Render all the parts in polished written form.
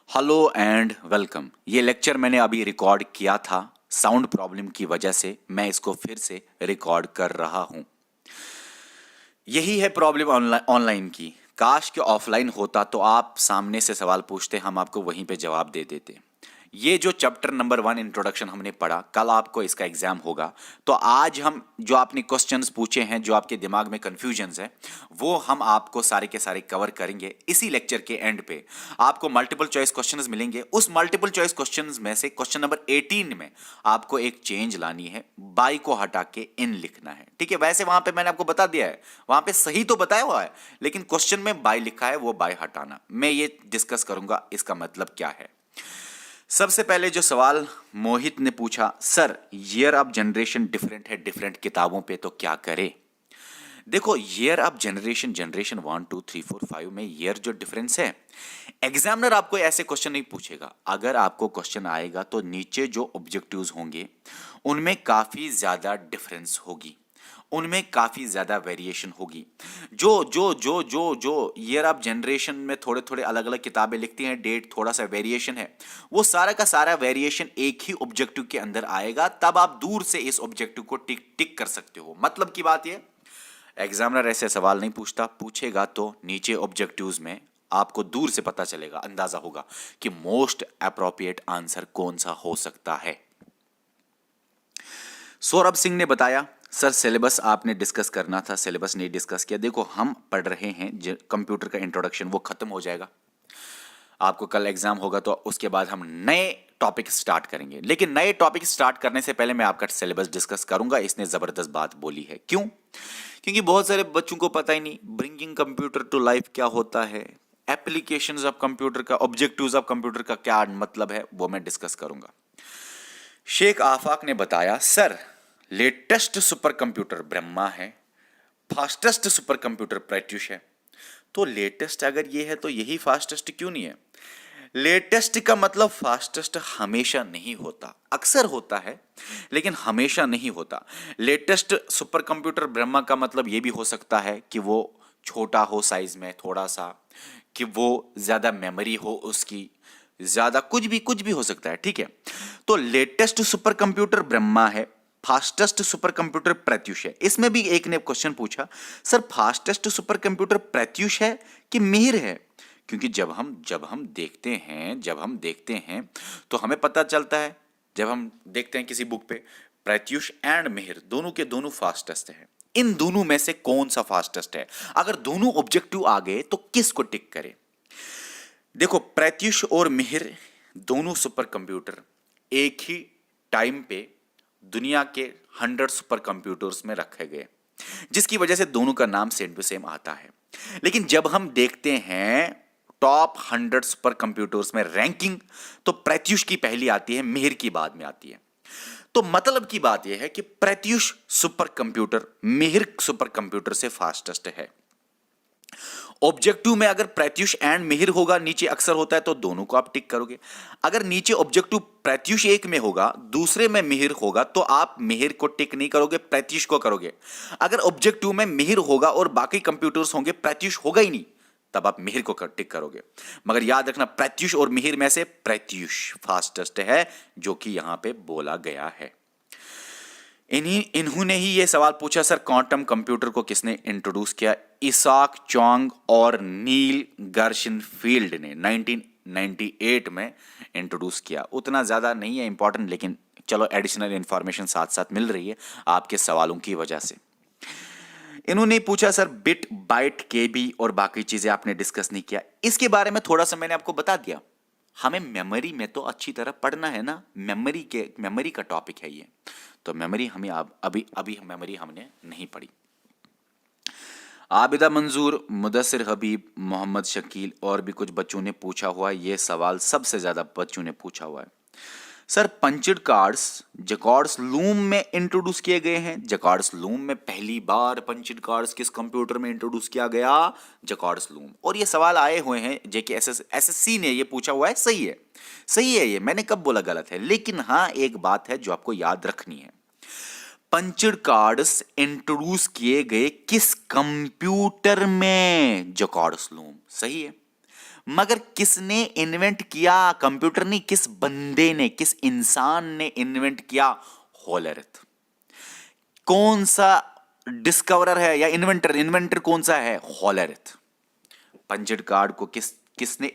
Hello and welcome. ये lecture मैंने अभी रिकॉर्ड किया था, साउंड प्रॉब्लम की वजह से मैं इसको फिर से रिकॉर्ड कर रहा हूं। यही है प्रॉब्लम ऑनलाइन की। काश के ऑफलाइन होता तो आप सामने से सवाल पूछते, हम आपको वहीं पे जवाब दे देते। ये जो चैप्टर नंबर 1 इंट्रोडक्शन हमने पढ़ा, कल आपको इसका एग्जाम होगा, तो आज हम जो आपने क्वेश्चंस पूछे हैं, जो आपके दिमाग में कंफ्यूजन्स है, वो हम आपको सारे के सारे कवर करेंगे। इसी लेक्चर के एंड पे आपको मल्टीपल चॉइस क्वेश्चंस मिलेंगे। उस मल्टीपल चॉइस क्वेश्चंस में से क्वेश्चन नंबर 18 में आपको एक चेंज लानी है, बाई को हटा के इन लिखना है। ठीक है, वैसे वहां पे मैंने आपको बता दिया है, वहां पे सही तो बताया हुआ है, लेकिन क्वेश्चन में बाई लिखा है, वो बाई हटाना। मैं ये डिस्कस करूंगा इसका मतलब क्या है। सबसे पहले जो सवाल मोहित ने पूछा, sir year of generation different है डिफरेंट किताबों पे, तो क्या करें। देखो, ईयर ऑफ जनरेशन जनरेशन 1 2 3 4 5 में ईयर जो डिफरेंस है, एग्जामिनर आपको ऐसे क्वेश्चन नहीं पूछेगा। अगर आपको क्वेश्चन आएगा तो नीचे जो ऑब्जेक्टिव्स होंगे उनमें काफी ज्यादा डिफरेंस होगी, उनमें काफी ज्यादा वेरिएशन होगी। जो जो जो जो जो ईयर ऑफ जनरेशन में थोड़े थोड़े अलग अलग किताबें लिखती हैं, डेट थोड़ा सा वेरिएशन है, वो सारा का सारा वेरिएशन एक ही ऑब्जेक्टिव के अंदर आएगा। तब आप दूर से इस ऑब्जेक्टिव को टिक टिक कर सकते हो। मतलब की बात ये, एग्जामिनर ऐसे सवाल नहीं पूछता, पूछेगा तो नीचे ऑब्जेक्टिव्स में आपको दूर से पता चलेगा, अंदाजा होगा कि मोस्ट अप्रोप्रिएट आंसर कौन सा हो सकता है। सौरभ सिंह ने बताया, सर सिलेबस आपने डिस्कस करना था, सिलेबस नहीं डिस्कस किया। देखो, हम पढ़ रहे हैं कंप्यूटर का इंट्रोडक्शन, वो खत्म हो जाएगा, आपको कल एग्जाम होगा, तो उसके बाद हम नए टॉपिक स्टार्ट करेंगे। लेकिन नए टॉपिक स्टार्ट करने से पहले मैं आपका सिलेबस डिस्कस करूंगा। इसने जबरदस्त बात बोली है, क्यों? क्योंकि बहुत सारे बच्चों को पता ही नहीं ब्रिंगिंग कंप्यूटर टू लाइफ क्या होता है, एप्लीकेशंस ऑफ कंप्यूटर का, ऑब्जेक्टिव्स ऑफ कंप्यूटर का क्या मतलब है, वो मैं डिस्कस करूंगा। शेख आफाक ने बताया, sir latest super computer Brahma है, फास्टेस्ट सुपर कंप्यूटर प्रत्युष है। तो लेटेस्ट अगर ये है तो यही फास्टेस्ट क्यों नहीं है? लेटेस्ट का मतलब फास्टेस्ट हमेशा नहीं होता, अक्सर होता है लेकिन हमेशा नहीं होता। लेटेस्ट सुपर कंप्यूटर ब्रह्मा का मतलब यह भी हो सकता है कि वो छोटा हो साइज में थोड़ा सा, कि वो ज्यादा मेमोरी हो उसकी, ज्यादा कुछ भी हो सकता है। ठीक है, तो लेटेस्ट सुपर कंप्यूटर ब्रह्मा है, फास्टेस्ट सुपर कंप्यूटर प्रत्युष है। इसमें भी एक ने क्वेश्चन पूछा, sir fastest super computer Pratyush है कि मिहिर है? क्योंकि जब हम देखते हैं तो हमें पता चलता है, जब हम देखते हैं किसी बुक पे, प्रत्युष एंड मिहिर दोनों के दोनों फास्टेस्ट है। इन दोनों में से कौन सा फास्टेस्ट है? अगर दोनों ऑब्जेक्टिव आ गए तो किसको टिक करें? देखो, प्रत्युष और मिहिर दोनों सुपर कंप्यूटर एक ही टाइम पे दुनिया के 100 सुपर कंप्यूटर्स में रखे गए, जिसकी वजह से दोनों का नाम सेम टू सेम आता है। लेकिन जब हम देखते हैं टॉप 100 सुपर कंप्यूटर्स में रैंकिंग, तो प्रत्युष की पहली आती है, मिहिर की बाद में आती है। तो मतलब की बात यह है कि Pratyush super computer Mihir super computer से फास्टेस्ट है। ऑब्जेक्टिव में अगर प्रत्युष एंड मिहिर होगा, नीचे अक्सर होता है, तो दोनों को आप टिक करोगे। अगर नीचे ऑब्जेक्टिव प्रत्युष एक में होगा, दूसरे में मिहिर होगा, तो आप मिहिर को टिक नहीं करोगे, प्रत्युष को करोगे। अगर ऑब्जेक्टिव में मिहिर होगा और बाकी कंप्यूटर्स होंगे, प्रत्युष होगा ही नहीं, तब आप मिहिर को टिक करोगे। मगर याद रखना, प्रत्युष और मिहिर में से प्रत्युष फास्टेस्ट है, जो कि यहां पे बोला गया है। इन्होंने ही ये सवाल पूछा, सर क्वांटम कंप्यूटर को किसने इंट्रोड्यूस किया? इसाक चोंग और नील गर्शनफील्ड ने 1998 में इंट्रोड्यूस किया। उतना ज्यादा नहीं है इंपॉर्टेंट, लेकिन चलो एडिशनल इंफॉर्मेशन साथ साथ मिल रही है आपके सवालों की वजह से। इन्होंने पूछा, सर बिट बाइट केबी और बाकी चीजें आपने डिस्कस नहीं किया। इसके बारे में थोड़ा सा मैंने आपको बता दिया। हमें मेमोरी में तो अच्छी तरह पढ़ना है ना, मेमोरी का टॉपिक है ये, तो मेमोरी हमें अभी मेमोरी हमने नहीं पढ़ी। आबिदा मंजूर, मुदस्सिर हबीब, मोहम्मद शकील और भी कुछ बच्चों ने पूछा हुआ है। ये सवाल सबसे ज्यादा बच्चों ने पूछा हुआ है, सर पंचड कार्ड्स जकॉर्ड्स लूम में इंट्रोड्यूस किए गए हैं। जकॉर्ड्स लूम में पहली बार पंचड कार्ड्स किस कंप्यूटर में इंट्रोड्यूस किया गया? जकॉर्ड्स लूम। और ये सवाल आए हुए हैं, जेके एसएससी ने ये पूछा हुआ है। सही है ये, मैंने कब बोला गलत है? लेकिन हाँ, एक बात है जो आपको याद रखनी है, पंचड कार्ड्स इंट्रोड्यूस किए गए किस कंप्यूटर में? जकॉर्ड्स लूम। सही है, मगर किसने इन्वेंट किया? कंप्यूटर नहीं, किस बंदे ने, किस इंसान ने इन्वेंट किया? Whole earth. कौन सा डिस्कवरर है या इन्वेंटर? इन्वेंटर कौन सा है? Whole earth. पंचड कार्ड को किसने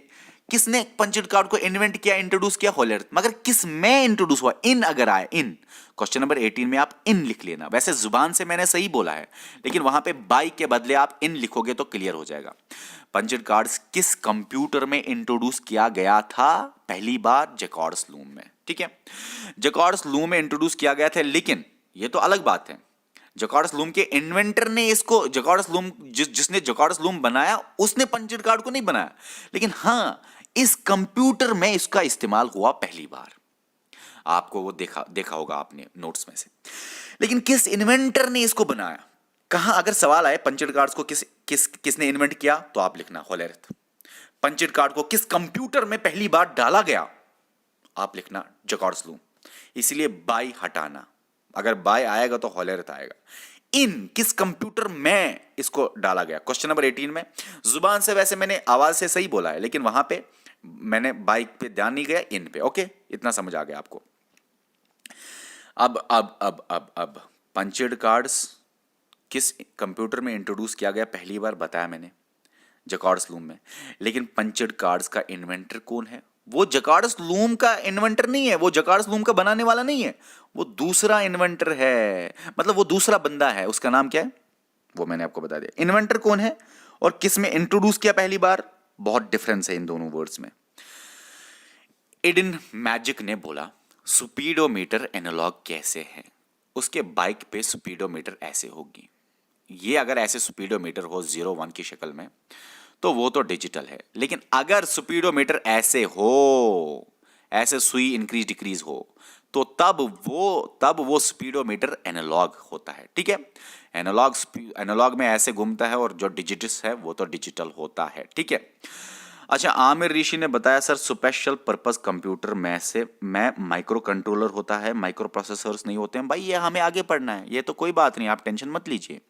किसने पंचड कार्ड को इन्वेंट किया, इंट्रोड्यूस किया? Whole earth. मगर किस में इंट्रोड्यूस हुआ? इन अगर आए, इन क्वेश्चन नंबर 18 में आप इन लिख लेना। वैसे जुबान से मैंने सही बोला है, लेकिन वहां पे बाई के बदले आप इन लिखोगे तो क्लियर हो जाएगा। पंचड कार्ड्स किस कंप्यूटर में इंट्रोड्यूस किया गया था पहली बार? जैकॉर्ड्स लूम में। ठीक है, जैकॉर्ड्स लूम में इंट्रोड्यूस किया गया था, लेकिन ये तो अलग बात है, जैकॉर्ड्स लूम के इन्वेंटर ने इसको, जैकॉर्ड्स लूम जिसने जैकॉर्ड्स लूम बनाया उसने पंचड कार्ड को नहीं बनाया, लेकिन हां इस कंप्यूटर में इसका इस्तेमाल हुआ पहली बार। आपको वो देखा होगा आपने नोट्स में से। लेकिन किस इन्वेंटर ने इसको बनाया? कहां? अगर सवाल आए पंचड कार्ड्स को किसने इन्वेंट किया, तो आप लिखना होल अर्थ। पंचड कार्ड को किस कंप्यूटर में पहली बार डाला गया, आप लिखना जैकॉर्ड्स लूम। इसलिए बाय हटाना, अगर बाय आएगा तो होल अर्थ आएगा। इन किस कंप्यूटर में इसको डाला गया? क्वेश्चन नंबर 18 में जुबान से वैसे मैंने आवाज से सही बोला है, लेकिन वहां पे मैंने बाइक पे ध्यान नहीं गया, इन पे। ओके, इतना समझ आ गया आपको। अब पंचड कार्ड्स किस कंप्यूटर में इंट्रोड्यूस किया गया पहली बार बताया मैंने, जैकॉर्ड्स लूम में। लेकिन पंचड कार्ड्स का इन्वेंटर कौन है? वो जैकॉर्ड्स लूम का इन्वेंटर नहीं है, वो जैकॉर्ड्स लूम का बनाने वाला नहीं है, वो दूसरा इन्वेंटर है, मतलब वो दूसरा बंदा है। उसका नाम क्या है वो मैंने आपको बता दिया। इन्वेंटर कौन है और किस में इंट्रोड्यूस किया पहली बार, बहुत डिफरेंस है इन दोनों वर्ड्स में। एडन मैजिक ने बोला स्पीडोमीटर एनालॉग कैसे है? उसके बाइक पे स्पीडोमीटर ऐसे होगी। ये अगर ऐसे स्पीडोमीटर हो 0-1 की शक्ल में तो वो तो डिजिटल है, लेकिन अगर स्पीडोमीटर ऐसे हो, ऐसे सुई इंक्रीज डिक्रीज हो, तो तब वो स्पीडोमीटर एनालॉग होता है। ठीक है, एनालॉग में ऐसे घूमता है, और जो डिजिटस है वो तो डिजिटल होता है। ठीक है। अच्छा, आमिर ऋषि ने बताया सर स्पेशल पर्पस कंप्यूटर में माइक्रो कंट्रोलर होता है, माइक्रो प्रोसेसर्स नहीं होते हैं। भाई ये हमें आगे पढ़ना है, ये तो कोई बात नहीं, आप टेंशन मत लीजिए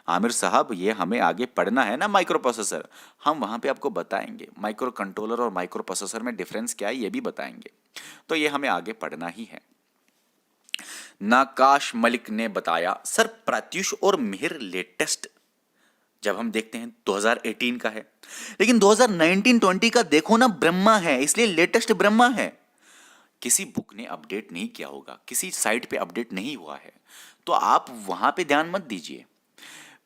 आमिर साहब, ये हमें आगे पढ़ना है ना। माइक्रो प्रोसेसर हम वहां पे आपको बताएंगे, माइक्रो कंट्रोलर और माइक्रो प्रोसेसर में डिफरेंस क्या है ये भी बताएंगे, तो ये हमें आगे पढ़ना ही है। नकाश मलिक ने बताया सर प्रत्युष और मिहिर लेटेस्ट जब हम देखते हैं 2018 का है, लेकिन 2019-20 का देखो ना ब्रह्मा है, इसलिए लेटेस्ट ब्रह्मा है। किसी बुक ने अपडेट नहीं किया होगा, किसी साइट पे अपडेट नहीं हुआ है, तो आप वहां पे ध्यान मत दीजिए।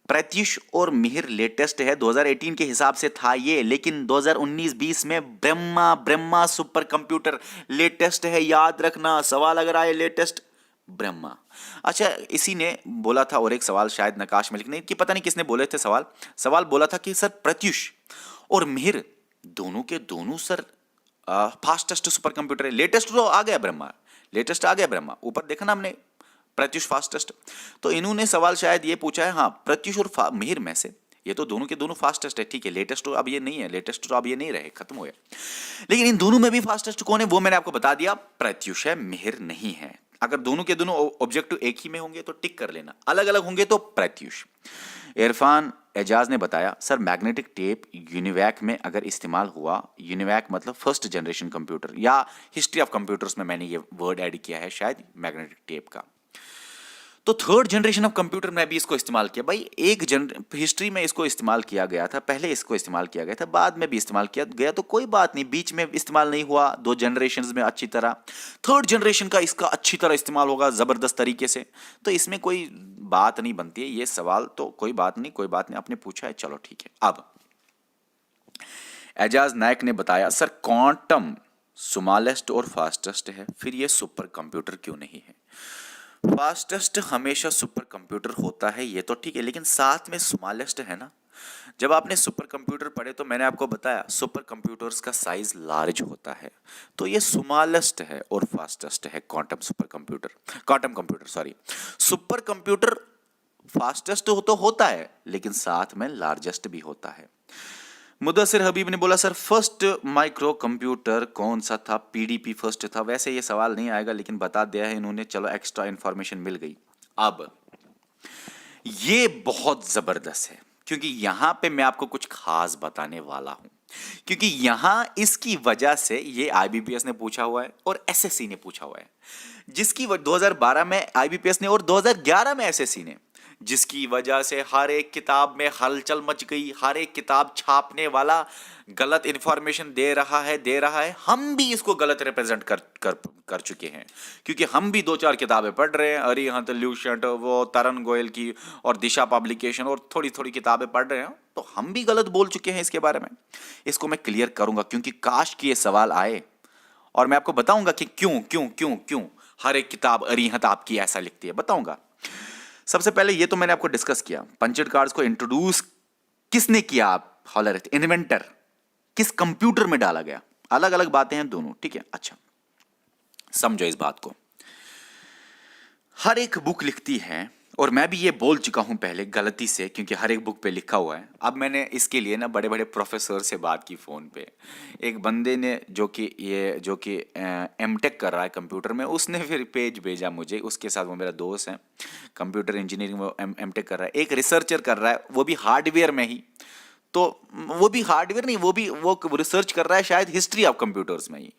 प्रत्युष और मिहिर लेटेस्ट है 2018 के हिसाब से था ये, लेकिन 2019-20 में ब्रह्मा सुपर कंप्यूटर लेटेस्ट है, याद रखना। सवाल अगर आए लेटेस्ट ब्रह्मा। अच्छा, इसी ने बोला था, और एक सवाल शायद नकाश मलिक ने, कि पता नहीं किसने बोले थे सवाल बोला था कि सर प्रत्युष और मिहिर दोनों के दोनों सर फास्टेस्ट सुपर कंप्यूटर है। लेटेस्ट तो आ गया ब्रह्मा, ऊपर देखा ना हमने, प्रत्युष फास्टेस्ट। तो इन्होंने सवाल शायद ये पूछा है, हाँ प्रत्युष और मिहिर में से ये तो दोनों के दोनों फास्टेस्ट है, ठीक है, लेटेस्ट तो अब ये नहीं है, लेटेस्ट तो अब ये नहीं रहे, खत्म हो गया। लेकिन इन दोनों में भी फास्टेस्ट कौन है वो मैंने आपको बता दिया, प्रत्युष है, मिहिर नहीं है। अगर दोनों के दोनों ऑब्जेक्टिव एक ही में होंगे तो टिक कर लेना, अलग अलग होंगे तो प्रत्युष। इरफान एजाज ने बताया सर मैग्नेटिक टेप यूनिवैक में अगर इस्तेमाल हुआ, यूनिवैक मतलब फर्स्ट जनरेशन कंप्यूटर, या हिस्ट्री ऑफ कंप्यूटर्स में मैंने ये वर्ड ऐड किया है शायद मैग्नेटिक टेप का, तो थर्ड जनरेशन ऑफ कंप्यूटर में भी इसको इस्तेमाल किया। भाई हिस्ट्री में इसको इस्तेमाल किया गया था, पहले इसको इस्तेमाल किया गया था, बाद में भी इस्तेमाल किया गया, तो कोई बात नहीं, बीच में इस्तेमाल नहीं हुआ 2 जनरेशन में अच्छी तरह, थर्ड जनरेशन का इसका अच्छी तरह इस्तेमाल होगा जबरदस्त तरीके से, तो इसमें कोई बात नहीं बनती है। ये सवाल तो कोई बात नहीं, आपने पूछा है, चलो ठीक है। अब एजाज नायक ने बताया सर क्वांटम स्मॉलेस्ट और फास्टेस्ट है, फिर ये सुपर कंप्यूटर क्यों नहीं है? फास्टेस्ट हमेशा सुपर कंप्यूटर होता है, ये तो ठीक है, लेकिन साथ में स्मॉलेस्ट है ना। जब आपने सुपर कंप्यूटर पढ़े तो मैंने आपको बताया सुपर कंप्यूटर्स का साइज लार्ज होता है, तो ये स्मॉलेस्ट है और फास्टेस्ट है quantum computer sorry. Super computer fastest तो होता है, लेकिन साथ में लार्जेस्ट भी होता है। मुदस्सिर हबीब ने बोला सर फर्स्ट माइक्रो कंप्यूटर कौन सा था? पीडीपी फर्स्ट था। वैसे ये सवाल नहीं आएगा, लेकिन बता दिया है इन्होंने, चलो एक्स्ट्रा इंफॉर्मेशन मिल गई। अब ये बहुत जबरदस्त है, क्योंकि यहां पे मैं आपको कुछ खास बताने वाला हूं। क्योंकि यहां इसकी वजह से ये आईबीपीएस ने पूछा हुआ है और एसएससी ने पूछा हुआ है, जिसकी 2012 में आईबीपीएस ने और 2011 में एसएससी ने, जिसकी वजह से हर एक किताब में हलचल मच गई। हर एक किताब छापने वाला गलत इंफॉर्मेशन दे रहा है। हम भी इसको गलत रिप्रेजेंट कर चुके हैं, क्योंकि हम भी 2-4 किताबें पढ़ रहे हैं, अरिहंत, ल्यूसेंट, वो तरन गोयल की और दिशा पब्लिकेशन और थोड़ी थोड़ी किताबें पढ़ रहे हैं, तो हम भी गलत बोल चुके हैं इसके बारे में। इसको मैं क्लियर करूंगा, क्योंकि काश कि ये सवाल आए और मैं आपको बताऊंगा कि क्यों क्यों क्यों क्यों हर एक किताब अरिहंत आपकी ऐसा लिखती है, बताऊंगा। सबसे पहले ये तो मैंने आपको डिस्कस किया, पंचेड कार्ड्स को इंट्रोड्यूस किसने किया, आप हॉलर इन्वेंटर, किस कंप्यूटर में डाला गया, अलग अलग बातें हैं दोनों, ठीक है। अच्छा, समझो इस बात को। हर एक बुक लिखती है, और मैं भी ये बोल चुका हूं पहले गलती से, क्योंकि हर एक बुक पे लिखा हुआ है। अब मैंने इसके लिए ना बड़े बड़े प्रोफेसर से बात की फ़ोन पे। एक बंदे ने जो कि एमटेक कर रहा है कंप्यूटर में, उसने फिर पेज भेजा मुझे, उसके साथ वो मेरा दोस्त है, कंप्यूटर इंजीनियरिंग में एमटेक कर रहा है। एक रिसर्चर कर रहा है, वो भी हार्डवेयर में ही, तो वो भी हार्डवेयर नहीं, वो रिसर्च कर रहा है शायद हिस्ट्री ऑफ कंप्यूटर्स में ही।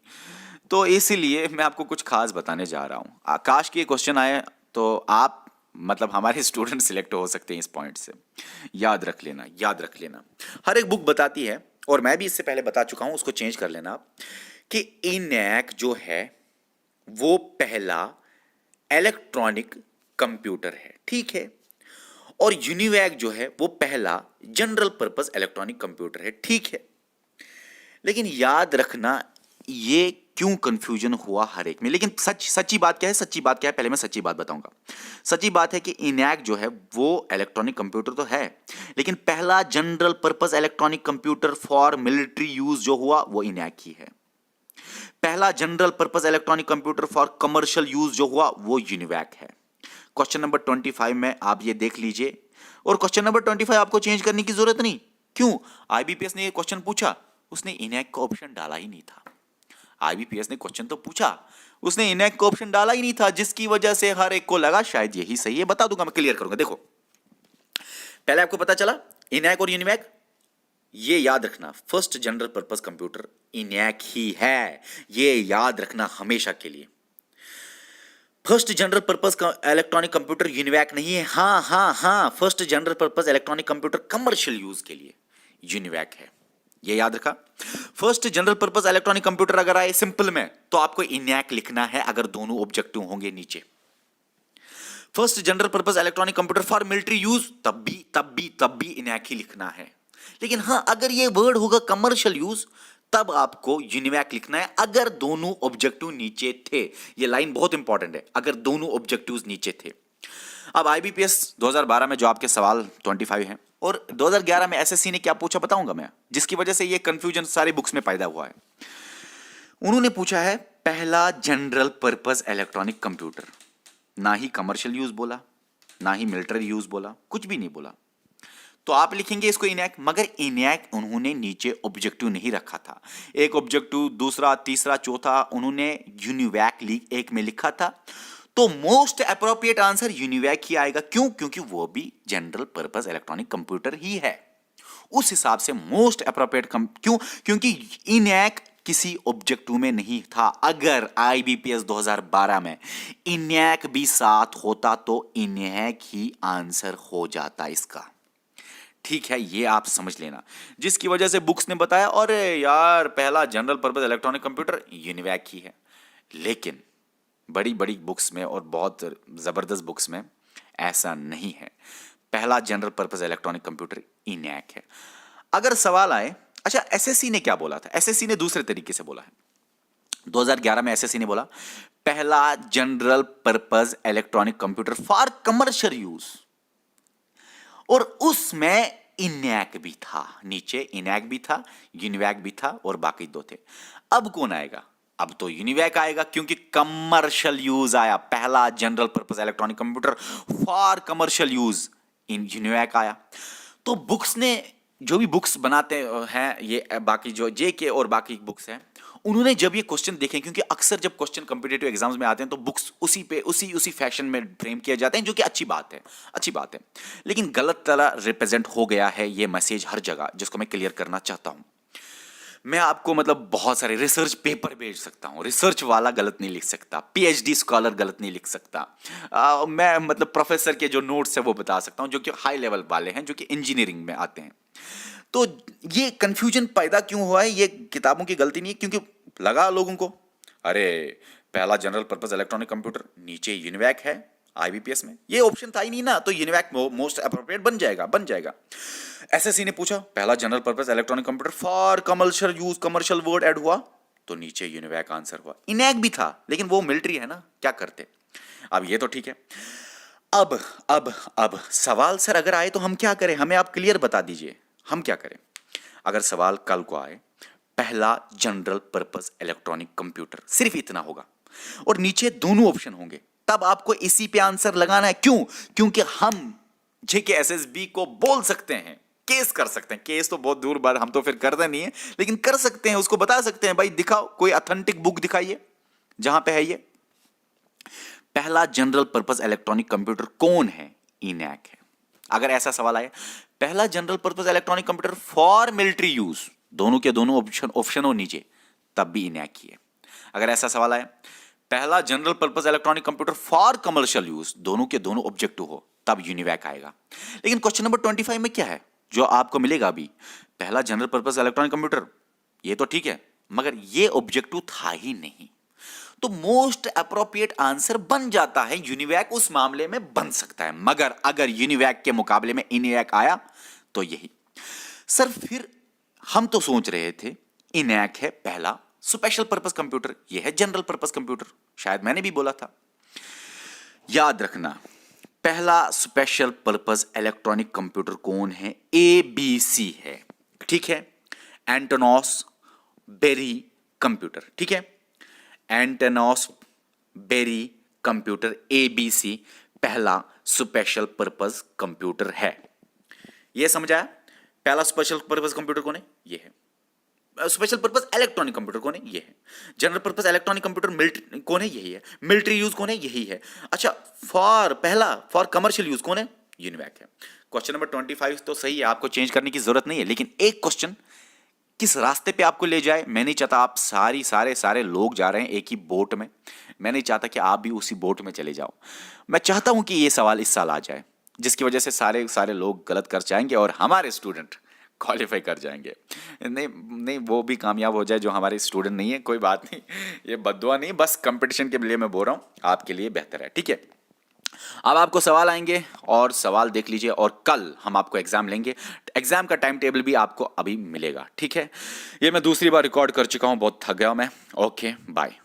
तो इसीलिए मैं आपको कुछ खास बताने जा रहा हूँ। आकाश के क्वेश्चन आए तो आप मतलब हमारे स्टूडेंट सिलेक्ट हो सकते हैं इस पॉइंट से, याद रख लेना, याद रख लेना। हर एक बुक बताती है, और मैं भी इससे पहले बता चुका हूं, उसको चेंज कर लेना आप, कि इनैक जो है वो पहला इलेक्ट्रॉनिक कंप्यूटर है, ठीक है, और यूनिवैक जो है वो पहला जनरल पर्पस इलेक्ट्रॉनिक कंप्यूटर है, ठीक है। लेकिन याद रखना ये क्यों कंफ्यूजन हुआ हर एक में। लेकिन सच्ची बात क्या है, सच्ची बात क्या है, पहले मैं सच्ची बात बताऊंगा। सच्ची बात है कि इनैक जो है वो इलेक्ट्रॉनिक कंप्यूटर तो है, लेकिन पहला general purpose electronic computer for military use जो हुआ वो इनैक ही है। पहला general purpose electronic computer for commercial use जो हुआ वो यूनिवैक है। क्वेश्चन नंबर 25 में आप ये देख लीजिए, और क्वेश्चन नंबर 25 आपको चेंज करने की जरूरत नहीं। क्यों? आईबीपीएस ने ये क्वेश्चन पूछा, उसने इनैक का ऑप्शन डाला ही नहीं था। आईबीपीएस ने क्वेश्चन तो पूछा, उसने इनैक का ऑप्शन डाला ही नहीं था, जिसकी वजह से हर एक को लगा शायद यही सही है। बता दूंगा, मैं क्लियर करूंगा। देखो, पहले आपको पता चला इनैक और यूनिवैक, ये याद रखना, first general purpose computer ENIAC ही है, ये याद रखना हमेशा के लिए। फर्स्ट जनरल पर्पस का इलेक्ट्रॉनिक कंप्यूटर यूनिवैक नहीं है। हाँ, first general purpose electronic computer commercial use के लिए यूनिवैक है, ये याद रखा। First general purpose electronic computer अगर आए सिंपल में, तो आपको इनैक लिखना है अगर दोनों ऑब्जेक्टिव होंगे नीचे। First general purpose electronic computer for military use, तब भी इनैक ही लिखना है। लेकिन हाँ, अगर ये वर्ड होगा कमर्शियल यूज, तब आपको यूनिवैक लिखना है अगर दोनों ऑब्जेक्टिव नीचे थे। ये लाइन बहुत इंपॉर्टेंट है, अगर दोनों ऑब्जेक्टिव्स नीचे थे। अब आईबीपीएस 2012 में जो आपके सवाल 25 हैं, और 2011 में एसएससी ने क्या पूछा बताऊंगा मैं, जिसकी वजह से ये कंफ्यूजन सारी बुक्स में पैदा हुआ है। उन्होंने पूछा है पहला जनरल पर्पस इलेक्ट्रॉनिक कंप्यूटर, ना ही कमर्शियल यूज बोला, ना ही मिलिट्री यूज बोला, कुछ भी नहीं बोला। तो आप लिखेंगे इसको इनैक, मगर इनैक उन्होंने नीचे ऑब्जेक्टिव नहीं रखा था। एक ऑब्जेक्टिव, दूसरा, तीसरा, चौथा उन्होंने यूनिवैक एक में लिखा था। तो मोस्ट अप्रोप्रिएट आंसर यूनिवैक ही आएगा। क्यों? क्योंकि वो भी जनरल पर्पस इलेक्ट्रॉनिक कंप्यूटर ही है। उस हिसाब से मोस्ट अप्रोप्रिएट क्यों? क्योंकि इनैक किसी ऑब्जेक्टिव में नहीं था। अगर आईबीपीएस 2012 में इनैक भी साथ होता तो इनैक ही आंसर हो जाता इसका, ठीक है, ये आप समझ लेना। जिसकी वजह से बुक्स ने बताया अरे यार पहला general purpose electronic computer UNIVAC ही है। लेकिन बड़ी बड़ी बुक्स में और बहुत जबरदस्त बुक्स में ऐसा नहीं है। पहला general purpose electronic computer ENIAC है। अगर सवाल आए, अच्छा एसएससी ने क्या बोला था? एसएससी ने दूसरे तरीके से बोला है। 2011 में एसएससी ने बोला पहला general purpose electronic computer for commercial use, और उसमें इनैक भी था, नीचे इनैक भी था, यूनिवैक भी था, और बाकी दो थे। अब कौन आएगा? अब तो यूनिवैक आएगा, क्योंकि कमर्शियल यूज आया। पहला general purpose electronic computer for commercial use, in UNIVAC आया। तो बुक्स ने, जो भी बुक्स बनाते हैं ये बाकी जो जेके और बाकी बुक्स हैं, उन्होंने जब ये क्वेश्चन देखे, क्योंकि अक्सर जब क्वेश्चन कॉम्पिटिटिव एग्जाम्स में आते हैं तो बुक्स उसी फैशन में फ्रेम किए जाते हैं, जो कि अच्छी बात है। लेकिन गलत तरह रिप्रेजेंट हो गया है ये मैसेज हर जगह, जिसको मैं क्लियर करना चाहता हूं। मैं आपको मतलब बहुत सारे रिसर्च पेपर भेज सकता हूँ, रिसर्च वाला गलत नहीं लिख सकता, पीएचडी स्कॉलर गलत नहीं लिख सकता। मैं मतलब प्रोफेसर के जो नोट्स है वो बता सकता हूँ जो कि हाई लेवल वाले हैं, जो कि इंजीनियरिंग में आते हैं। तो ये कंफ्यूजन पैदा क्यों हुआ है, ये किताबों की गलती नहीं है, क्योंकि लगा लोगों को अरे पहला जनरल पर्पस इलेक्ट्रॉनिक कंप्यूटर, नीचे यूनिवैक है आईबीपीएस में, ये ऑप्शन था ही नहीं ना, तो यूनिवैक मोस्ट अप्रोप्रिएट बन जाएगा। एसएससी ने पूछा पहला general purpose electronic computer for commercial use, commercial word add हुआ तो नीचे यूनिवैक आंसर हुआ। इनैक भी था लेकिन वो मिलिट्री है ना, क्या करते। अब ये तो ठीक है। अब सवाल सर अगर आए तो हम क्या करें, हमें आप क्लियर बता दीजिए हम क्या करें। अगर सवाल कल को आए पहला जनरल पर्पस इलेक्ट्रॉनिक कंप्यूटर, सिर्फ इतना होगा और नीचे दोनों ऑप्शन होंगे, तब आपको इसी पे आंसर लगाना है। क्यों? क्योंकि हम जेके एसएसबी को बोल सकते हैं, केस कर सकते हैं। केस तो बहुत दूर बात, हम तो फिर करते नहीं है, लेकिन कर सकते हैं, उसको बता सकते हैं भाई दिखाओ कोई ऑथेंटिक बुक दिखाइए जहां पे है ये पहला जनरल पर्पस इलेक्ट्रॉनिक कंप्यूटर कौन है, इनैक है। अगर ऐसा सवाल आए पहला general purpose electronic computer for military use, दोनों के दोनों ऑप्शन हो नीचे, तब भी इनैक ही है। अगर ऐसा सवाल आए पहला general purpose electronic computer for commercial use, दोनों के दोनों ऑब्जेक्टिव हो, तब यूनिवैक आएगा। लेकिन क्वेश्चन नंबर 25 में क्या है जो आपको मिलेगा अभी, पहला जनरल पर्पस इलेक्ट्रॉनिक कंप्यूटर, ये तो ठीक है मगर ये ऑब्जेक्टिव था ही नहीं, तो मोस्ट अप्रोप्रिएट आंसर बन जाता है यूनिवैक, उस मामले में बन सकता है। मगर अगर यूनिवैक के मुकाबले में इनैक आया तो यही सर, फिर हम तो सोच रहे थे इनैक है पहला स्पेशल पर्पस कंप्यूटर, यह है जनरल पर्पस कंप्यूटर, शायद मैंने भी बोला था। याद रखना पहला स्पेशल पर्पस इलेक्ट्रॉनिक कंप्यूटर कौन है, एबीसी है, ठीक है, एंटोनोस बेरी कंप्यूटर, ठीक है, एंटोनोस बेरी कंप्यूटर एबीसी पहला स्पेशल पर्पस कंप्यूटर है। यह समझ आया? पहला स्पेशल पर्पस कंप्यूटर कौन है, यह है। स्पेशल पर्पस इलेक्ट्रॉनिक कंप्यूटर कौन है, ये है। General purpose electronic computer military कौन है, यही है। मिलिट्री यूज कौन है, यही है। अच्छा, पहला फॉर कमर्शियल यूज कौन है, यूनिवैक है। क्वेश्चन नंबर 25 तो सही है, आपको चेंज करने की जरूरत नहीं है, लेकिन एक क्वेश्चन किस रास्ते पे आपको ले जाए, मैं नहीं चाहता आप सारे लोग जा रहे हैं एक ही बोट में, मैं नहीं चाहता कि आप भी उसी बोट में चले जाओ। मैं चाहता हूं कि ये सवाल इस साल आ जाए, जिसकी वजह से सारे लोग गलत कर जाएंगे और हमारे स्टूडेंट क्वालिफाई कर जाएंगे। नहीं वो भी कामयाब हो जाए जो हमारे स्टूडेंट नहीं है, कोई बात नहीं, ये बद्दुआ नहीं, बस कंपटीशन के लिए मैं बोल रहा हूँ, आपके लिए बेहतर है, ठीक है। अब आपको सवाल आएंगे और सवाल देख लीजिए, और कल हम आपको एग्जाम लेंगे। एग्जाम का टाइम टेबल भी आपको अभी मिलेगा, ठीक है। ये मैं दूसरी बार रिकॉर्ड कर चुका हूं, बहुत थक गया मैं। Okay bye.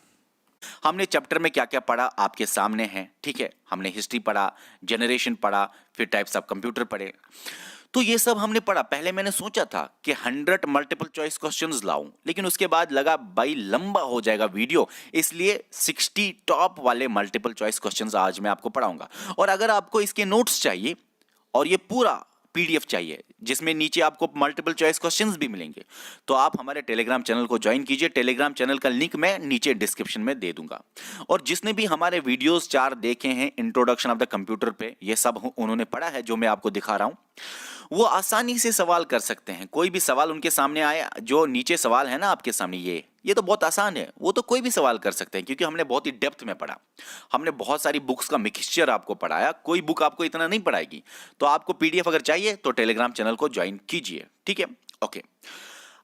हमने चैप्टर में क्या क्या पढ़ा आपके सामने है, ठीक है। हमने हिस्ट्री पढ़ा, जनरेशन पढ़ा, फिर टाइप्स ऑफ कंप्यूटर पढ़े, तो ये सब हमने पढ़ा। पहले मैंने सोचा था कि 100 मल्टीपल चॉइस क्वेश्चंस लाऊं, लेकिन उसके बाद लगा भाई लंबा हो जाएगा वीडियो, इसलिए 60 टॉप वाले मल्टीपल चॉइस क्वेश्चंस आज मैं आपको पढ़ाऊंगा। और अगर आपको इसके नोट्स चाहिए और ये पूरा पीडीएफ चाहिए जिसमें नीचे आपको मल्टीपल चॉइस क्वेश्चंस भी मिलेंगे, तो आप हमारे टेलीग्राम चैनल को ज्वाइन कीजिए। टेलीग्राम चैनल का लिंक मैं नीचे डिस्क्रिप्शन में दे दूंगा। और जिसने भी हमारे वीडियोस 4 देखे हैं इंट्रोडक्शन ऑफ द कंप्यूटर पे, ये सब उन्होंने पढ़ा है जो मैं आपको दिखा रहा हूं, वो आसानी से सवाल कर सकते हैं। कोई भी सवाल उनके सामने आए, जो नीचे सवाल है ना आपके सामने, ये तो बहुत आसान है, वो तो कोई भी सवाल कर सकते हैं, क्योंकि हमने बहुत ही डेप्थ में पढ़ा। हमने बहुत सारी बुक्स का मिक्सचर आपको पढ़ाया, कोई बुक आपको इतना नहीं पढ़ाएगी। तो आपको पीडीएफ अगर चाहिए तो टेलीग्राम चैनल को ज्वाइन कीजिए, ठीक है। ओके,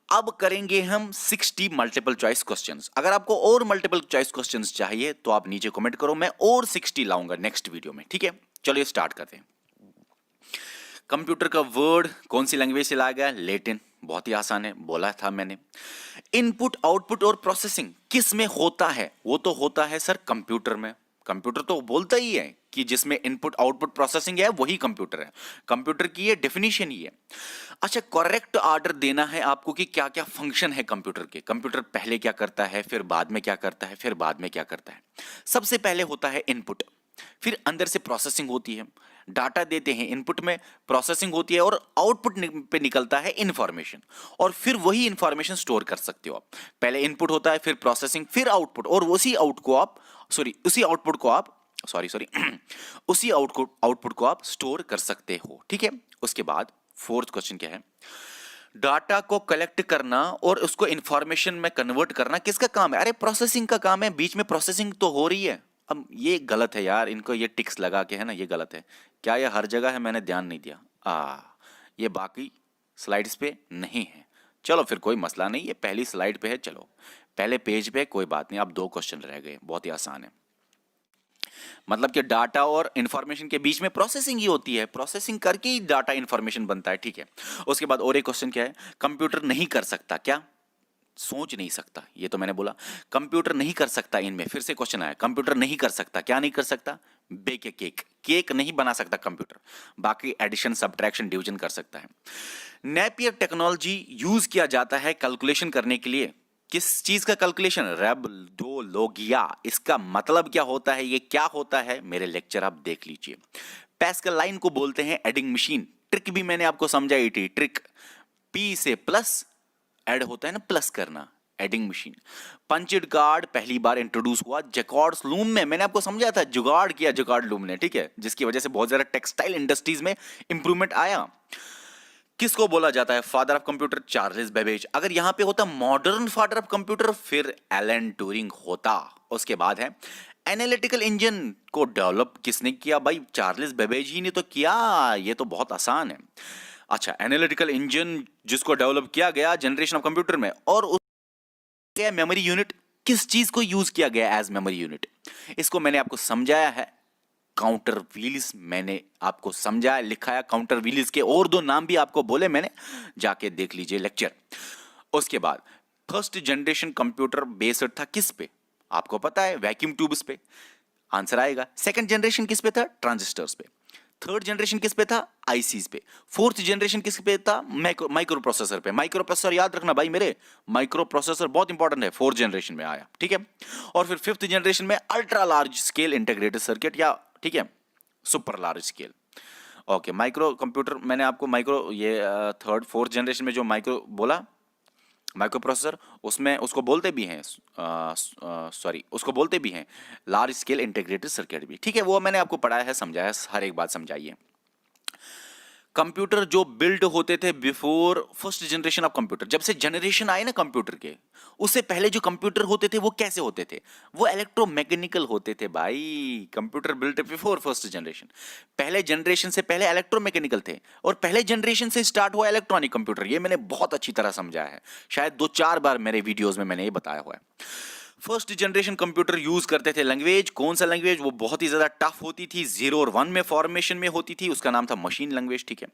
अब करेंगे हम 60 मल्टीपल चॉइस क्वेश्चंस। अगर आपको और मल्टीपल चॉइस क्वेश्चंस चाहिए तो आप नीचे कमेंट करो, मैं और 60 लाऊंगा नेक्स्ट वीडियो में, ठीक है। चलिए स्टार्ट करते हैं। कंप्यूटर का वर्ड कौन सी लैंग्वेज से लाया गया, लैटिन, बहुत ही आसान है, बोला था मैंने। इनपुट आउटपुट और प्रोसेसिंग किस में होता है, वो तो होता है सर कंप्यूटर में। कंप्यूटर तो बोलता ही है कि जिसमें इनपुट आउटपुट प्रोसेसिंग है वही कंप्यूटर है, कंप्यूटर की ये डेफिनेशन ही है। अच्छा, करेक्ट ऑर्डर देना है आपको कि क्या क्या फंक्शन है कंप्यूटर के। कंप्यूटर पहले क्या करता है, फिर बाद में क्या करता है, फिर बाद में क्या करता है। सबसे पहले होता है इनपुट, फिर अंदर से प्रोसेसिंग होती है, डाटा देते हैं इनपुट में, प्रोसेसिंग होती है और आउटपुट पे निकलता है इंफॉर्मेशन, और फिर वही इंफॉर्मेशन स्टोर कर सकते हो आप। पहले इनपुट होता है, फिर प्रोसेसिंग, फिर आउटपुट, और उसी आउटपुट को आप स्टोर कर सकते हो, ठीक है। उसके बाद फोर्थ क्वेश्चन क्या है, डाटा को कलेक्ट करना और उसको इंफॉर्मेशन में कन्वर्ट करना किसका काम है? अरे प्रोसेसिंग का काम है, बीच में प्रोसेसिंग तो हो रही है। अब ये गलत है यार, इनको ये टिक्स लगा के है ना, ये गलत है। क्या ये हर जगह है? मैंने ध्यान नहीं दिया। ये बाकी स्लाइड्स पे नहीं है। चलो फिर कोई मसला नहीं, ये पहली स्लाइड पे है। चलो पहले पेज पे, कोई बात नहीं। अब 2 क्वेश्चन रह गए, बहुत ही आसान है। मतलब कि डाटा और इंफॉर्मेशन के बीच में प्रोसेसिंग ही होती है, प्रोसेसिंग करके ही डाटा इंफॉर्मेशन बनता है, ठीक है। उसके बाद और एक क्वेश्चन क्या है? कंप्यूटर नहीं कर सकता क्या? सोच नहीं सकता, ये तो मैंने बोला। कंप्यूटर नहीं कर सकता, इनमें फिर से क्वेश्चन आया, कंप्यूटर नहीं कर सकता। क्या नहीं कर सकता? बेक ए केक, केक नहीं बना सकता कंप्यूटर, बाकी एडिशन, सब्ट्रैक्शन, डिवीजन कर सकता है। नेपियर टेक्नोलॉजी यूज किया जाता है कैलकुलेशन करने के लिए। किस चीज का कैलकुलेशन? रेबडोलोगिया। इसका मतलब क्या होता है, ये क्या होता है? मेरे लेक्चर आप देख लीजिए। पैस्कल लाइन को बोलते हैं एडिंग मशीन। ट्रिक भी मैंने आपको समझाई थी, ट्रिक। पी से प्लस ऐड होता है ना, प्लस करना, एडिंग मशीन। पंचड कार्ड पहली बार इंट्रोड्यूस हुआ जैकार्ड्स लूम में। मैंने आपको समझा था, जुगाड़ किया जैकार्ड लूम ने, ठीक है, जिसकी वजह से बहुत ज्यादा टेक्सटाइल इंडस्ट्रीज में इंप्रूवमेंट आया। किसको बोला जाता है father of computer? Charles Babbage. अगर यहां पे होता मॉडर्न फादर ऑफ कंप्यूटर, फिर एलन ट्यूरिंग होता। उसके बाद है एनालिटिकल इंजन को डेवलप किसने किया? भाई चार्ल्स बेबेज ही ने तो किया। ये तो बहुत आसान है। अच्छा, एनालिटिकल इंजन जिसको डेवलप किया गया जनरेशन ऑफ कंप्यूटर में, और उसके मेमोरी यूनिट किस चीज को यूज किया गया एज मेमोरी यूनिट? इसको मैंने आपको समझाया है, काउंटर व्हील्स। मैंने आपको समझाया, लिखाया काउंटर व्हील्स के, और 2 नाम भी आपको बोले मैंने, जाके देख लीजिए लेक्चर। उसके बाद फर्स्ट जनरेशन कंप्यूटर बेस्ड था किस पे? आपको पता है, वैक्यूम ट्यूब्स पे। आंसर आएगा। सेकंड जनरेशन किस पे था? ट्रांजिस्टर्स पे। थर्ड जनरेशन किस पे था? आईसीज पे। फोर्थ जनरेशन किस पे था? माइक्रो प्रोसेसर पे। माइक्रो प्रोसेसर याद रखना भाई मेरे, माइक्रो प्रोसेसर बहुत इंपॉर्टेंट है, फोर्थ जनरेशन में आया, ठीक है। और फिर फिफ्थ जनरेशन में ultra large scale integrated circuit, या ठीक है super large scale. Okay, micro computer मैंने आपको माइक्रो, ये थर्ड फोर्थ जनरेशन में जो माइक्रो बोला, माइक्रो प्रोसेसर, उसमें उसको बोलते भी हैं, सॉरी, उसको बोलते भी हैं लार्ज स्केल इंटीग्रेटेड सर्किट भी, ठीक है। वो मैंने आपको पढ़ाया है, समझाया, हर एक बात समझाइए। कंप्यूटर जो बिल्ड होते थे before first generation of computer, जब से जनरेशन आए ना कंप्यूटर के, उससे पहले जो कंप्यूटर होते थे वो कैसे होते थे? वो इलेक्ट्रोमैकेनिकल होते थे भाई। Computer build before first generation, पहले जनरेशन से पहले इलेक्ट्रोमैकेनिकल थे, और पहले जनरेशन से स्टार्ट हुआ इलेक्ट्रॉनिक कंप्यूटर। ये मैंने बहुत अच्छी तरह समझाया है, शायद 2-4 बार मेरे वीडियोस में मैंने ये बताया हुआ है। फर्स्ट जनरेशन कंप्यूटर यूज करते थे लैंग्वेज, कौन सा लैंग्वेज? वो बहुत ही ज्यादा टफ होती थी, 0 और 1 में फॉर्मेशन में होती थी, उसका नाम था मशीन लैंग्वेज, ठीक है।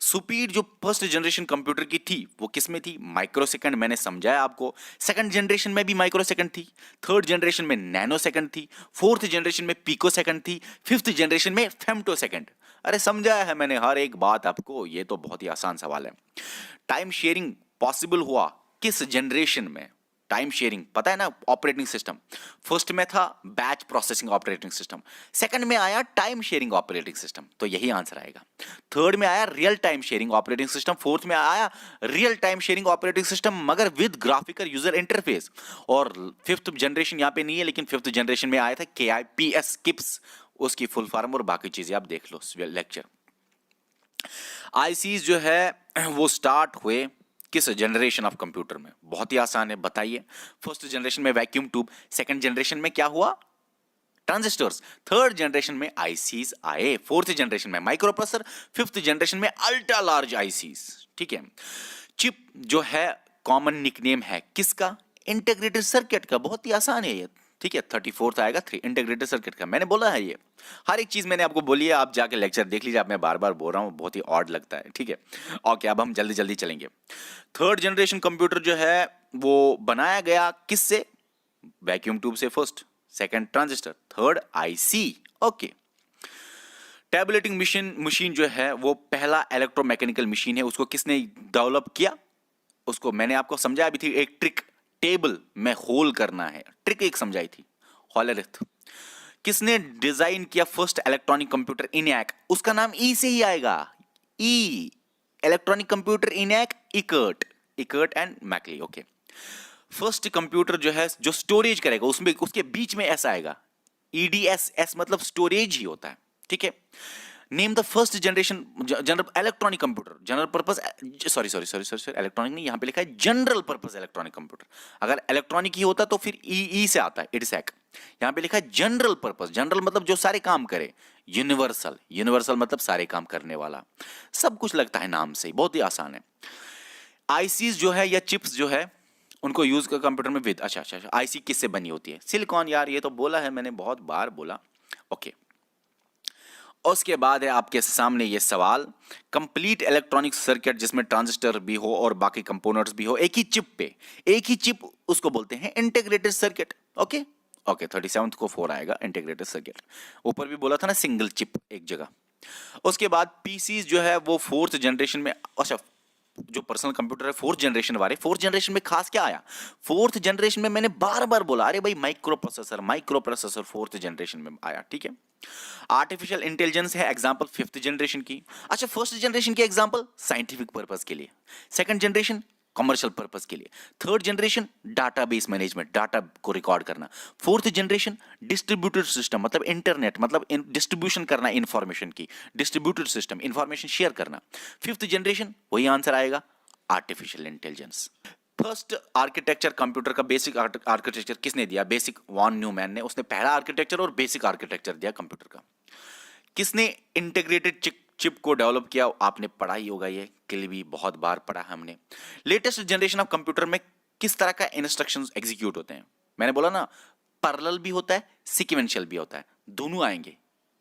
स्पीड जो फर्स्ट जनरेशन कंप्यूटर की थी वो किस में थी? माइक्रो सेकंड, मैंने समझाया आपको। सेकंड जनरेशन में भी माइक्रो सेकंड थी, थर्ड जनरेशन में नैनो सेकंड थी, फोर्थ जनरेशन में पिको सेकंड थी, फिफ्थ जनरेशन में फेम्टो सेकंड। अरे समझाया है मैंने हर एक बात आपको, ये तो बहुत ही आसान सवाल है। टाइम शेयरिंग पॉसिबल हुआ किस जनरेशन में? टाइम शेयरिंग पता है ना, ऑपरेटिंग सिस्टम। फर्स्ट में था batch processing operating system, second में आया टाइम शेयरिंग ऑपरेटिंग सिस्टम, तो यही आंसर आएगा। थर्ड में आया real time sharing operating system, fourth में आया real time sharing operating system मगर विद ग्राफिकल यूजर इंटरफेस, और फिफ्थ जनरेशन यहां पे नहीं है, लेकिन फिफ्थ जनरेशन में आया था KIPS, किप्स, उसकी फुल फॉर्म और बाकी चीजें आप देख लो लेक्चर। आईसीज जो है वो स्टार्ट हुए किस जनरेशन ऑफ कंप्यूटर में? बहुत ही आसान है, बताइए। फर्स्ट जनरेशन में वैक्यूम ट्यूब, सेकंड जनरेशन में क्या हुआ? ट्रांजिस्टर्स, थर्ड जनरेशन में आईसीज आए, फोर्थ जनरेशन में माइक्रो प्रोसेसर, फिफ्थ जनरेशन में अल्ट्रा लार्ज आईसीज, ठीक है। चिप जो है कॉमन निकनेम है किसका? इंटीग्रेटेड सर्किट का। बहुत ही आसान है ये, ठीक है। 34th आएगा 3 इंटीग्रेटेड सर्किट का, मैंने बोला है ये, हर एक चीज मैंने आपको बोली है, आप जाके लेक्चर देख लीजिए। आप मैं बार बार बोल रहा हूं, बहुत ही ऑड लगता है, ठीक है। ओके, अब हम जल्दी जल्दी चलेंगे। थर्ड जनरेशन कंप्यूटर जो है वो बनाया गया किससे? वैक्यूम ट्यूब से first, second transistor, third IC, okay. Tabulating machine जो है वो पहला इलेक्ट्रोमैकेनिकल मशीन है, उसको किसने डेवलप किया? उसको मैंने आपको समझाया भी थी, एक ट्रिक, टेबल में होल करना है, ट्रिक एक समझाई थी, हॉलरिथ। किसने डिजाइन किया फर्स्ट इलेक्ट्रॉनिक कंप्यूटर? इनैक, उसका नाम ई से ही आएगा, E, electronic computer ENIAC, Eckert and Mauchly, okay. First computer जो है जो स्टोरेज करेगा, उसमें उसके बीच में ऐसा आएगा EDS, एस मतलब स्टोरेज ही होता है, ठीक है। Name the first generation general electronic computer, general purpose, sorry sorry sorry sorry electronic नहीं, यहां पे लिखा है जनरल पर्पस इलेक्ट्रॉनिक कंप्यूटर। अगर इलेक्ट्रॉनिक ही होता तो फिर ई से आता है, इडसेक। यहां पे लिखा है जनरल पर्पस, जनरल मतलब जो सारे काम करे, यूनिवर्सल, यूनिवर्सल मतलब सारे काम करने वाला। सब कुछ लगता है नाम से, बहुत ही आसान है। आईसीज जो है या चिप्स जो है उनको यूज कर कंप्यूटर में विद, अच्छा अच्छा, आईसी किससे बनी होती है? सिलिकॉन, यार ये तो बोला है मैंने, बहुत बार बोला। ओके, उसके बाद है आपके सामने ये सवाल, कंप्लीट इलेक्ट्रॉनिक सर्किट जिसमें ट्रांजिस्टर भी हो और बाकी कंपोनेंट्स भी हो एक ही चिप पे, एक ही चिप, उसको बोलते हैं इंटीग्रेटेड सर्किट। ओके ओके, 37 को 4 आएगा इंटीग्रेटेड सर्किट। ऊपर भी बोला था ना सिंगल चिप एक जगह। उसके बाद पीसी जो है वो फोर्थ जनरेशन में, अच्छा जो पर्सनल कंप्यूटर है फोर्थ जनरेशन वाले, फोर्थ जनरेशन में खास क्या आया? फोर्थ जनरेशन में मैंने बार बार बोला, अरे भाई माइक्रो प्रोसेसर फोर्थ जनरेशन में आया, ठीक है। आर्टिफिशियल इंटेलिजेंस है एग्जांपल फिफ्थ जनरेशन की। अच्छा, फर्स्ट जनरेशन की एग्जांपल साइंटिफिक पर्पस के लिए, सेकंड जनरेशन कमर्शियल पर्पस के लिए, third generation database management, data को रिकॉर्ड करना, फोर्थ जनरेशन डिस्ट्रीब्यूटेड सिस्टम मतलब इंटरनेट, मतलब डिस्ट्रीब्यूशन करना इंफॉर्मेशन की, डिस्ट्रीब्यूटेड सिस्टम इंफॉर्मेशन शेयर करना, फिफ्थ जनरेशन वही आंसर आएगा artificial intelligence. First architecture computer का बेसिक आर्किटेक्चर किसने दिया? बेसिक वॉन न्यूमैन ने, उसने पहला आर्किटेक्चर और बेसिक आर्किटेक्चर दिया कंप्यूटर का। किसने इंटीग्रेटेड चिप को डेवलप किया? आपने पढ़ा ही होगा, ये के भी बहुत बार पढ़ा हमने। लेटेस्ट जनरेशन ऑफ कंप्यूटर में किस तरह का इंस्ट्रक्शंस एग्जीक्यूट होते हैं? मैंने बोला ना, पैरेलल भी होता है, सीक्वेंशियल भी होता है, दोनों आएंगे।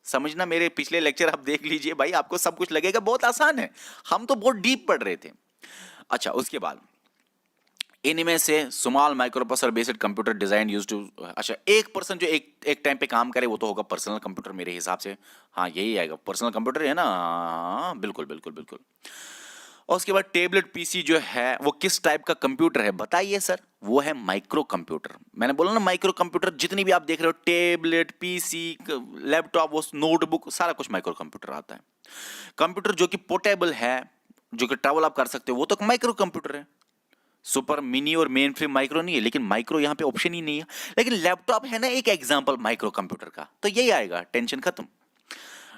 समझना, मेरे पिछले लेक्चर आप देख लीजिए भाई, आपको सब कुछ लगेगा बहुत आसान है, हम तो बहुत डीप पढ़ रहे थे। अच्छा, उसके बाद इनमें से small microprocessor based computer design use to, अच्छा एक पर्सन जो एक टाइम पे काम करे वो तो होगा पर्सनल कंप्यूटर मेरे हिसाब से। हाँ यही आएगा, पर्सनल कंप्यूटर है ना, हाँ बिल्कुल बिल्कुल बिल्कुल। और उसके बाद टेबलेट पीसी जो है वो किस टाइप का कंप्यूटर है? बताइए सर। वो है माइक्रो कंप्यूटर। मैंने बोला ना माइक्रो कंप्यूटर, जितनी भी आप देख रहे हो टेबलेट पीसी लैपटॉप वो नोटबुक सारा कुछ माइक्रो कंप्यूटर आता है। कंप्यूटर जो कि पोर्टेबल है, जो कि ट्रैवल आप कर सकते हो, वो तो माइक्रो कंप्यूटर है। सुपर मिनी और मेन फ्रेम माइक्रो नहीं है, लेकिन माइक्रो यहां पे ऑप्शन ही नहीं है। लेकिन लैपटॉप है ना एक एग्जांपल माइक्रो कंप्यूटर का, तो यही आएगा, टेंशन खत्म।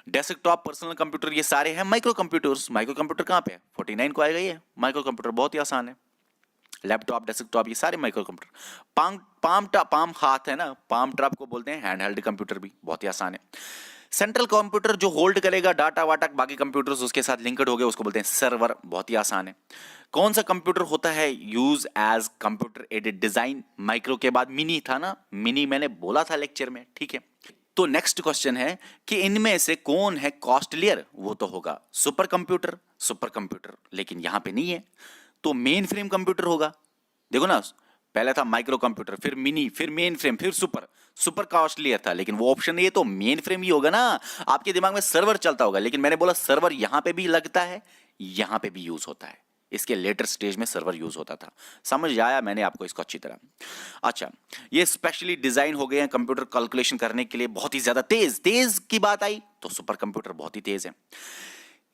डेस्कटॉप, पर्सनल कंप्यूटर, ये सारे हैं माइक्रो कंप्यूटर्स। माइक्रो कंप्यूटर कहां पे है? 49 को आएगा ये माइक्रो कंप्यूटर, बहुत ही आसान है। लैपटॉप, डेस्कटॉप, ये सारे माइक्रो कंप्यूटर। पाम हाथ है ना, पाम ट्रैप को बोलते हैं हैंड हेल्ड कंप्यूटर भी, बहुत ही आसान है। सेंट्रल कंप्यूटर जो होल्ड करेगा डाटा वाटा बाकी कंप्यूटर्स उसके साथ लिंक्ड हो गए, उसको बोलते हैं सर्वर, बहुत ही आसान है। कौन सा कंप्यूटर होता है use as computer aided design? Micro के बाद मिनी था ना, मिनी मैंने बोला था लेक्चर में, ठीक है। तो नेक्स्ट क्वेश्चन है कि इनमें से कौन है कॉस्टलियर? वो तो होगा सुपर कंप्यूटर, लेकिन यहां पे नहीं है, तो मेन फ्रेम कंप्यूटर होगा। देखो ना, पहले था माइक्रो कंप्यूटर, फिर मिनी, फिर मेन फ्रेम, फिर सुपर कॉस्टलियर था, लेकिन वो ऑप्शन नहीं है, तो मेन फ्रेम ही होगा ना। आपके दिमाग में सर्वर चलता होगा, लेकिन मैंने बोला सर्वर यहां पे भी लगता है, यहां पे भी यूज होता है। इसके लेटर स्टेज में सर्वर यूज होता था। समझ आया मैंने आपको इसको अच्छी तरह। अच्छा, ये स्पेशली डिजाइन हो गए हैं कंप्यूटर कैलकुलेशन करने के लिए, बहुत ही ज्यादा तेज की बात आई तो सुपर कंप्यूटर बहुत ही तेज है।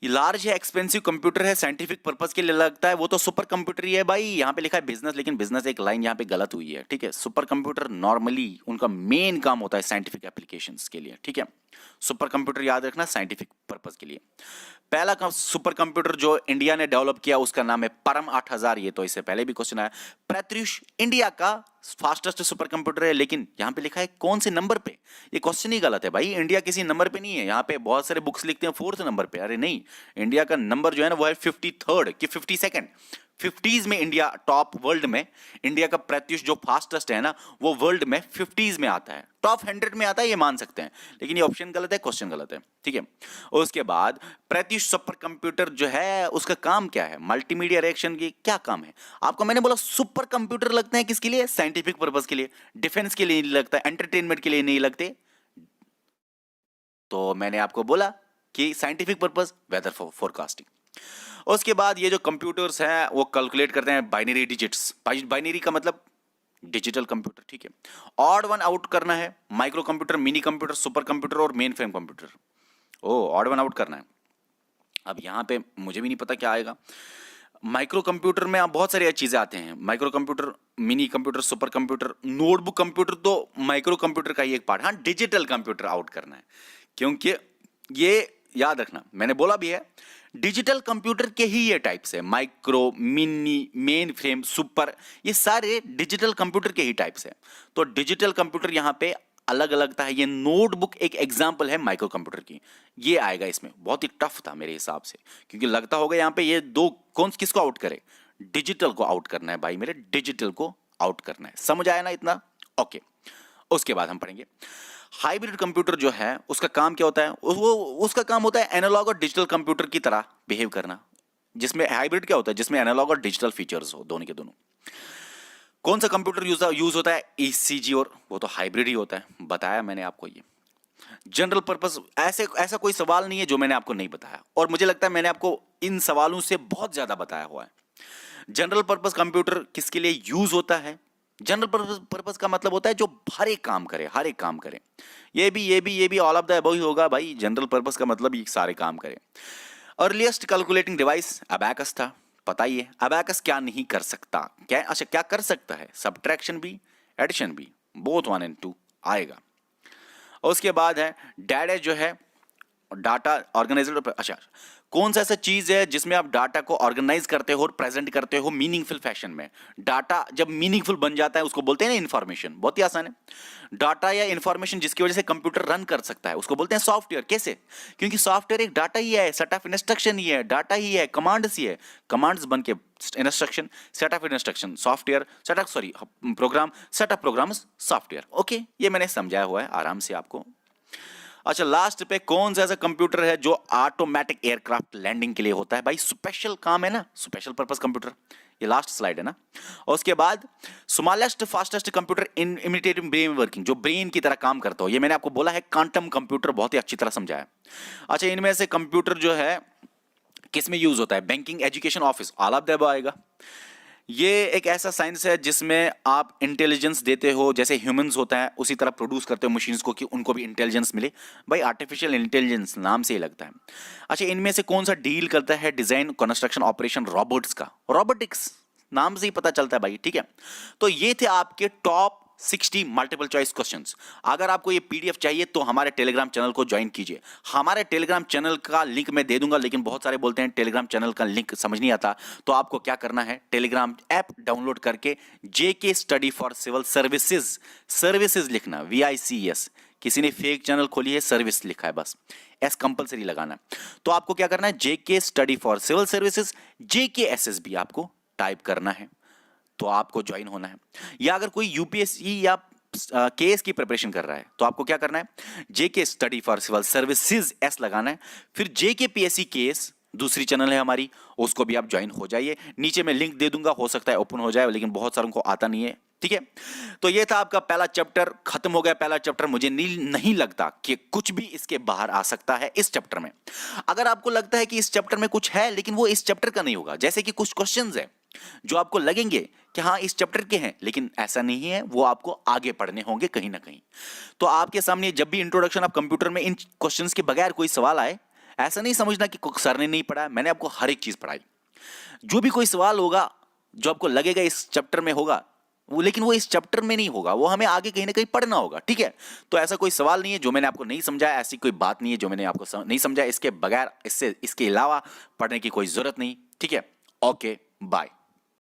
लार्ज है, एक्सपेंसिव कंप्यूटर है, साइंटिफिक पर्पस के लिए लगता है, वो तो सुपर कंप्यूटर ही है भाई। यहां पे लिखा है बिजनेस, लेकिन बिजनेस एक लाइन यहां पे गलत हुई है, ठीक है। सुपर कंप्यूटर नॉर्मली उनका मेन काम होता है साइंटिफिक एप्लीकेशंस के लिए, ठीक है। सुपर कंप्यूटर याद रखना साइंटिफिक पर्पस के लिए। पहला सुपर कंप्यूटर जो इंडिया ने डेवलप किया उसका नाम है परम 8000, ये तो इससे पहले भी क्वेश्चन आया। प्रत्युष इंडिया का फास्टेस्ट सुपर कंप्यूटर है, लेकिन यहां पे लिखा है कौन से नंबर पे? ये क्वेश्चन ही गलत है भाई, इंडिया किसी नंबर पे नहीं है। यहां पे बहुत सारे बुक्स लिखते हैं 4th नंबर पे, अरे नहीं, इंडिया का नंबर जो है ना वो है 53rd कि 52nd, 50s में इंडिया टॉप, वर्ल्ड में इंडिया का प्रत्युष जो फास्टेस्ट है ना वो वर्ल्ड में 50s में आता है, टॉप 100 में आता है, ये मान सकते हैं, लेकिन ये ऑप्शन गलत है, क्वेश्चन गलत है, ठीक है। उसके बाद प्रत्युष सुपर कंप्यूटर जो है उसका काम क्या है? मल्टीमीडिया रिएक्शन की क्या काम है? आपको मैंने बोला सुपर कंप्यूटर लगते हैं किसके लिए? साइंटिफिक पर्पस के लिए, डिफेंस के लिए नहीं लगता, एंटरटेनमेंट के लिए नहीं लगते। तो मैंने आपको बोला कि साइंटिफिक पर्पस, वेदर फोरकास्टिंग। उसके बाद ये जो कंप्यूटर्स हैं वो कैलकुलेट करते हैं बाइनरी डिजिट्स, बाइनरी का मतलब डिजिटल कंप्यूटर, ठीक है। ऑड वन आउट करना है, micro computer, mini computer, super computer और मेन फ्रेम कंप्यूटर। ओ, ऑड वन आउट करना है। अब यहां पे मुझे भी नहीं पता क्या आएगा। माइक्रो कंप्यूटर में आप बहुत सारी चीजें आते हैं, micro computer, mini computer, super computer, notebook computer तो माइक्रो कंप्यूटर का ही एक पार्ट। हाँ, डिजिटल कंप्यूटर आउट करना है, क्योंकि ये याद रखना, मैंने बोला भी है डिजिटल कंप्यूटर के ही ये टाइप्स है, micro, mini, main frame, super, ये सारे डिजिटल कंप्यूटर के ही टाइप्स है। तो डिजिटल कंप्यूटर यहाँ पे अलग अलग था। ये नोटबुक एक एग्जाम्पल है माइक्रो कंप्यूटर की, ये आएगा इसमें। बहुत ही टफ था मेरे हिसाब से, क्योंकि लगता होगा यहाँ पे ये दो कौन किसको आउट करे, डिजिटल को आउट करना है भाई मेरे, डिजिटल को आउट करना है। समझ आया ना इतना? ओके। उसके बाद हम पढ़ेंगे हाइब्रिड कंप्यूटर जो है उसका काम क्या होता है। वो उसका काम होता है एनालॉग और डिजिटल कंप्यूटर की तरह बिहेव करना। जिसमें हाइब्रिड क्या होता है, जिसमें एनालॉग और डिजिटल फीचर्स हो, दोनों के दोनों। कौन सा कंप्यूटर यूज होता है, ईसीजी, और वो तो हाइब्रिड ही होता है, बताया मैंने आपको ये। जनरल पर्पस, ऐसा कोई सवाल नहीं है जो मैंने आपको नहीं बताया, और मुझे लगता है मैंने आपको इन सवालों से बहुत ज्यादा बताया हुआ है। जनरल पर्पस कंप्यूटर किसके लिए यूज होता है? जनरल पर्पस का मतलब होता है जो हर एक काम करे, हर एक काम करे। ये भी ऑल ऑफ द अबव ही होगा भाई। जनरल पर्पस का मतलब ये सारे काम करे। अर्लीस्ट कैलकुलेटिंग डिवाइस अबैकस था, पता ही है। अबैकस क्या नहीं कर सकता, क्या अच्छा क्या कर सकता है? सब्ट्रैक्शन भी, एडिशन भी, बोथ 1 and 2 आएगा। और उसके बाद है डाटा जो है, डाटा ऑर्गेनाइजर। अच्छा, कौन सा ऐसा चीज है जिसमें आप डाटा को ऑर्गेनाइज करते हो और प्रेजेंट करते हो मीनिंगफुल फैशन में? डाटा जब मीनिंगफुल बन जाता है उसको बोलते हैं ना इंफॉर्मेशन। बहुत ही आसान है। डाटा या इंफॉर्मेशन जिसकी वजह से कंप्यूटर रन कर सकता है उसको बोलते हैं सॉफ्टवेयर। कैसे? क्योंकि सॉफ्टवेयर एक डाटा ही है, सेट ऑफ इंस्ट्रक्शन ही है, डाटा ही है, कमांड्स ही है। कमांड्स बन के instruction, set of instruction software, program, set of programs software. Okay, ये मैंने समझाया हुआ है आराम से आपको। अच्छा, लास्ट पे कौन सा ऐसा कंप्यूटर है जो ऑटोमेटिक एयरक्राफ्ट लैंडिंग के लिए होता है? भाई स्पेशल काम है ना, स्पेशल पर्पस कंप्यूटर। ये लास्ट स्लाइड है ना। और उसके बाद स्मॉलेस्ट फास्टेस्ट कंप्यूटर इन इमिटेटिव ब्रेन वर्किंग, जो ब्रेन की तरह काम करता हो। ये मैंने आपको बोला है क्वांटम कंप्यूटर, बहुत ही अच्छी तरह समझाया। अच्छा, इनमें से कंप्यूटर जो है किस में यूज होता है? Banking, education, office, all of the above आएगा। ये एक ऐसा साइंस है जिसमें आप इंटेलिजेंस देते हो, जैसे ह्यूमंस होता है उसी तरह प्रोड्यूस करते हो मशीन्स को कि उनको भी इंटेलिजेंस मिले। भाई आर्टिफिशियल इंटेलिजेंस नाम से ही लगता है। अच्छा, इनमें से कौन सा डील करता है डिजाइन, कंस्ट्रक्शन, ऑपरेशन, रोबोट्स का? रोबोटिक्स नाम से ही पता चलता है भाई, ठीक है। तो ये थे आपके टॉप 60 मल्टीपल चॉइस क्वेश्चंस। अगर आपको ये पीडीएफ चाहिए तो हमारे टेलीग्राम चैनल को ज्वाइन कीजिए। हमारे टेलीग्राम चैनल का लिंक मैं दे दूंगा, लेकिन बहुत सारे बोलते हैं टेलीग्राम चैनल का लिंक समझ नहीं आता। तो आपको क्या करना है, टेलीग्राम ऐप डाउनलोड करके JK study for civil services, services लिखना, VICES। किसी ने फेक चैनल खोली है, सर्विस लिखा है, बस एस कंपलसरी लगाना। तो आपको क्या करना है, JK study for civil services, JKSSB आपको टाइप करना है, तो आपको ज्वाइन होना है। या अगर कोई यूपीएससी या केएस की प्रिपरेशन कर रहा है तो आपको क्या करना है, JK study for civil services S लगाना है। फिर जेके पीएससी केएस दूसरी चैनल है हमारी, उसको भी आप ज्वाइन हो जाइए। नीचे मैं लिंक दे दूंगा, हो सकता है ओपन हो जाए, लेकिन बहुत सारों को आता नहीं है, ठीक है। तो ये था आपका पहला चैप्टर, खत्म हो गया पहला चैप्टर। मुझे नहीं लगता कि कुछ भी इसके बाहर आ सकता है इस चैप्टर में। अगर आपको लगता है कि इस चैप्टर में कुछ है, लेकिन वो इस चैप्टर का नहीं होगा, जैसे कि कुछ क्वेश्चंस है जो आपको लगेंगे कि हाँ इस चैप्टर के हैं, लेकिन ऐसा नहीं है, वो आपको आगे पढ़ने होंगे कहीं ना कहीं। तो आपके सामने जब भी इंट्रोडक्शन ऑफ कंप्यूटर में इन क्वेश्चंस के बगैर कोई सवाल आए, ऐसा नहीं समझना कि सर ने नहीं पढ़ा। मैंने आपको हर एक चीज पढ़ाई। जो भी कोई सवाल होगा जो आपको लगेगा इस चैप्टर में होगा, वो लेकिन वो इस चैप्टर में नहीं होगा, वो हमें आगे कहीं ना कहीं पढ़ना होगा, ठीक है। तो ऐसा कोई सवाल नहीं है जो मैंने आपको नहीं समझाया, ऐसी कोई बात नहीं है जो मैंने आपको नहीं समझाया। इसके बगैर, इसके अलावा पढ़ने की कोई जरूरत नहीं, ठीक है। Okay, bye.